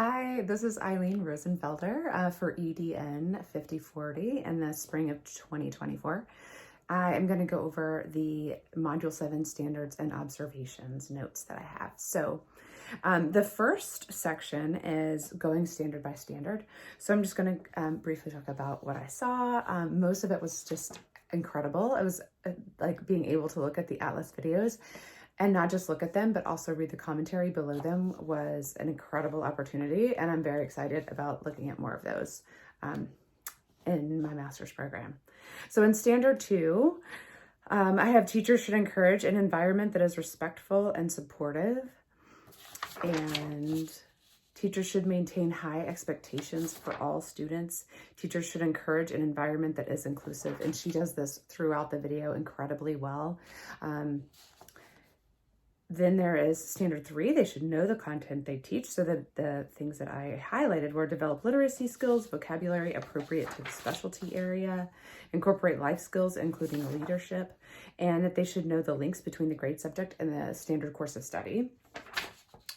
Hi, this is Eileen Rosenfelder for EDN 5040 in the spring of 2024. I am going to go over the Module 7 Standards and Observations notes that I have. So the first section is going standard by standard. So I'm just going to briefly talk about what I saw. Most of it was just incredible. It was like being able to look at the Atlas videos and not just look at them, but also read the commentary below them was an incredible opportunity. And I'm very excited about looking at more of those in my master's program. So in standard 2, I have teachers should encourage an environment that is respectful and supportive. And teachers should maintain high expectations for all students. Teachers should encourage an environment that is inclusive. And she does this throughout the video incredibly well. Then there is standard 3, they should know the content they teach. So that the things that I highlighted were develop literacy skills, vocabulary appropriate to the specialty area, incorporate life skills, including leadership, and that they should know the links between the grade subject and the standard course of study.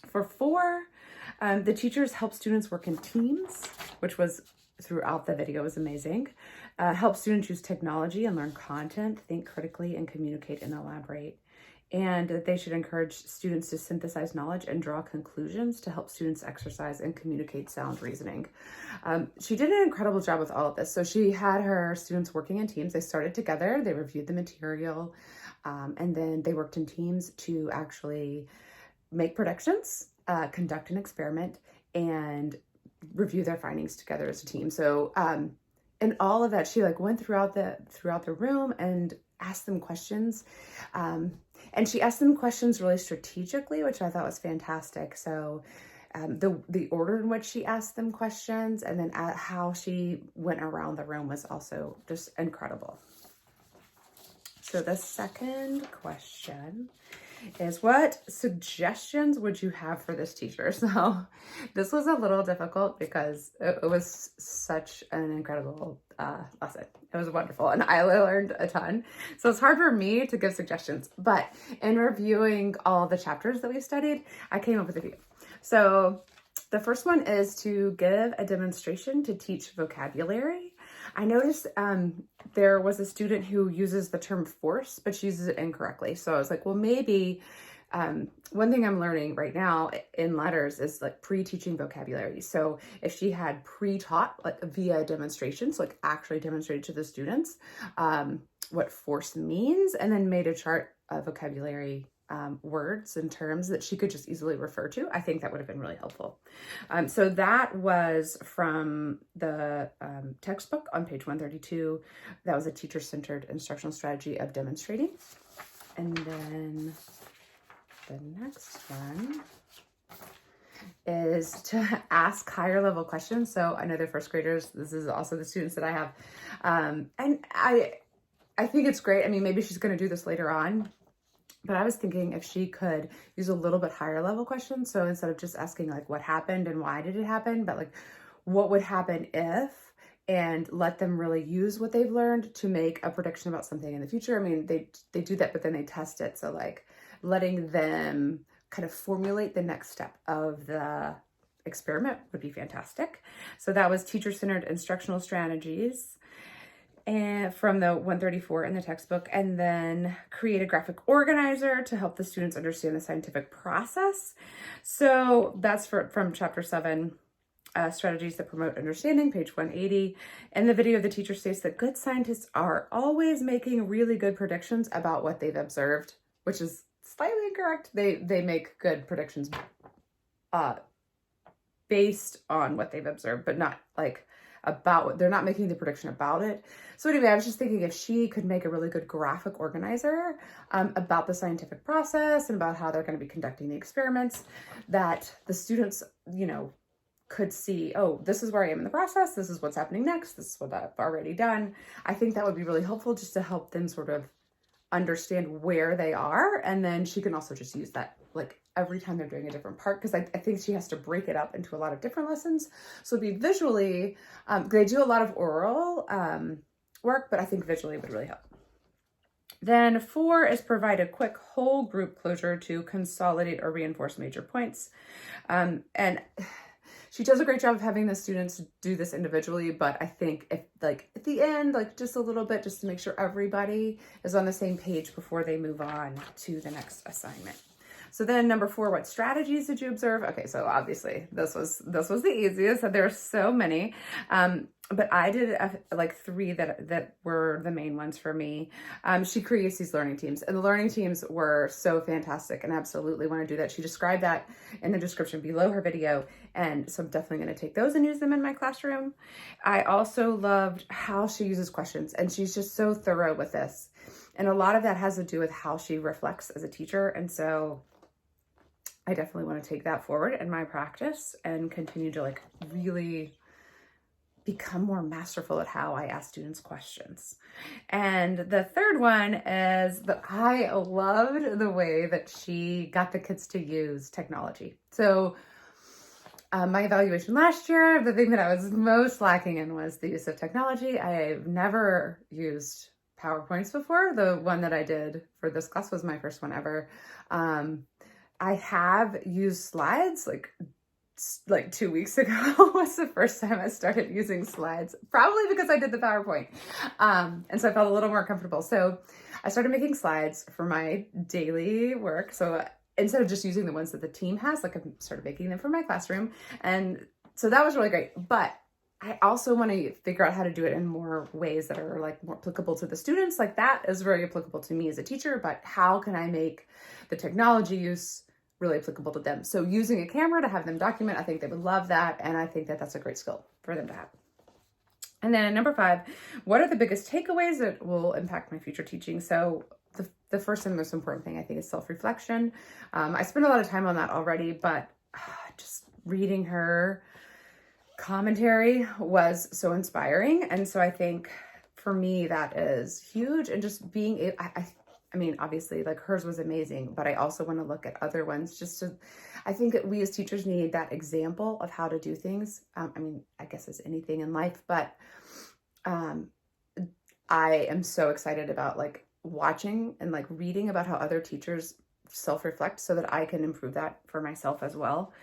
For 4, the teachers help students work in teams, which was throughout the video was amazing. Help students use technology and learn content, think critically, and communicate and elaborate. And that they should encourage students to synthesize knowledge and draw conclusions to help students exercise and communicate sound reasoning. She did an incredible job with all of this. So she had her students working in teams. They started together, they reviewed the material, and then they worked in teams to actually make predictions, conduct an experiment, and review their findings together as a team. So, and all of that, she went throughout the room and asked them questions. And she asked them questions really strategically, which I thought was fantastic. So the order in which she asked them questions and then how she went around the room was also just incredible. So the second question is, what suggestions would you have for this teacher? So this was a little difficult because it was such an incredible lesson. It was wonderful and I learned a ton. So it's hard for me to give suggestions, but in reviewing all the chapters that we studied, I came up with a few. So the first one is to give a demonstration to teach vocabulary. I noticed there was a student who uses the term force, but she uses it incorrectly. So I was like, well, maybe one thing I'm learning right now in letters is pre-teaching vocabulary. So if she had pre-taught via demonstrations, actually demonstrated to the students what force means, and then made a chart of vocabulary words and terms that she could just easily refer to, I think that would have been really helpful. So that was from the textbook on page 132. That was a teacher-centered instructional strategy of demonstrating. And then the next one is to ask higher level questions. So I know they're first graders. This is also the students that I have. And I think it's great. I mean, maybe she's going to do this later on. But I was thinking if she could use a little bit higher level questions. So instead of just asking what happened and why did it happen, but what would happen if, and let them really use what they've learned to make a prediction about something in the future. I mean, they do that, but then they test it. So letting them kind of formulate the next step of the experiment would be fantastic. So that was teacher-centered instructional strategies. And from the 134 in the textbook, and then create a graphic organizer to help the students understand the scientific process. So that's from chapter 7, strategies that promote understanding, page 180. In the video, the teacher states that good scientists are always making really good predictions about what they've observed, which is slightly incorrect. They make good predictions based on what they've observed, but not they're not making the prediction about it. So anyway, I was just thinking if she could make a really good graphic organizer about the scientific process and about how they're going to be conducting the experiments, that the students, could see, oh, this is where I am in the process. This is what's happening next. This is what I've already done. I think that would be really helpful just to help them sort of understand where they are. And then she can also just use that every time they're doing a different part, because I think she has to break it up into a lot of different lessons. So it'd be visually, they do a lot of oral work, but I think visually would really help. Then 4 is provide a quick whole group closure to consolidate or reinforce major points. And she does a great job of having the students do this individually, but I think if like at the end, like just a little bit, just to make sure everybody is on the same page before they move on to the next assignment. So then number 4, what strategies did you observe? Okay, so obviously this was the easiest. So there are so many, but I did like 3 that were the main ones for me. She creates these learning teams, and the learning teams were so fantastic, and I absolutely want to do that. She described that in the description below her video, and so I'm definitely going to take those and use them in my classroom. I also loved how she uses questions, and she's just so thorough with this. And a lot of that has to do with how she reflects as a teacher, and so I definitely want to take that forward in my practice and continue to like really become more masterful at how I ask students questions. And the third one is that I loved the way that she got the kids to use technology. So my evaluation last year, the thing that I was most lacking in was the use of technology. I've never used PowerPoints before. The one that I did for this class was my first one ever. I have used slides like 2 weeks ago was the first time I started using slides, probably because I did the PowerPoint. And so I felt a little more comfortable. So I started making slides for my daily work. So instead of just using the ones that the team has, like I started making them for my classroom. And so that was really great. But I also want to figure out how to do it in more ways that are like more applicable to the students. Like that is very applicable to me as a teacher, but how can I make the technology use really applicable to them? So using a camera to have them document, I think they would love that. And I think that that's a great skill for them to have. And then number 5, what are the biggest takeaways that will impact my future teaching? So the first and most important thing I think is self-reflection. I spent a lot of time on that already, but just reading her commentary was so inspiring. And so I think for me, that is huge. And just being, I mean, obviously like hers was amazing, but I also want to look at other ones just to, I think that we as teachers need that example of how to do things. I mean, I guess as anything in life, but I am so excited about like watching and like reading about how other teachers self-reflect so that I can improve that for myself as well.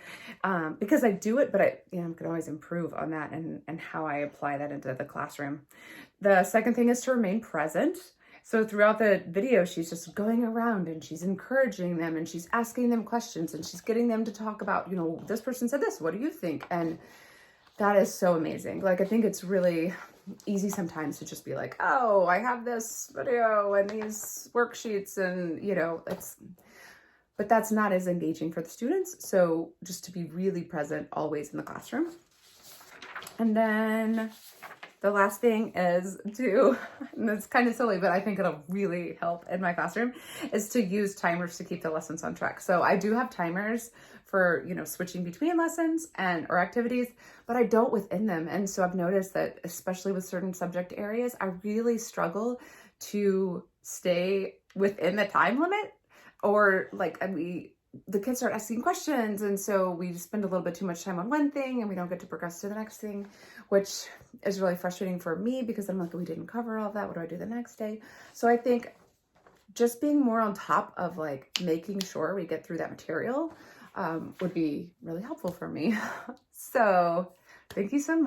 Because I do it, but I can always improve on that and how I apply that into the classroom. The second thing is to remain present. So throughout the video, she's just going around and she's encouraging them and she's asking them questions and she's getting them to talk about, this person said this, what do you think? And that is so amazing. Like, I think it's really easy sometimes to just be like, oh, I have this video and these worksheets and, but that's not as engaging for the students. So just to be really present always in the classroom. And then the last thing is and it's kind of silly, but I think it'll really help in my classroom, is to use timers to keep the lessons on track. So I do have timers for, switching between lessons or activities, but I don't within them. And so I've noticed that, especially with certain subject areas, I really struggle to stay within the time limit, or the kids start asking questions. And so we spend a little bit too much time on one thing and we don't get to progress to the next thing, which is really frustrating for me because I'm like, we didn't cover all of that. What do I do the next day? So I think just being more on top of like making sure we get through that material would be really helpful for me. So thank you so much.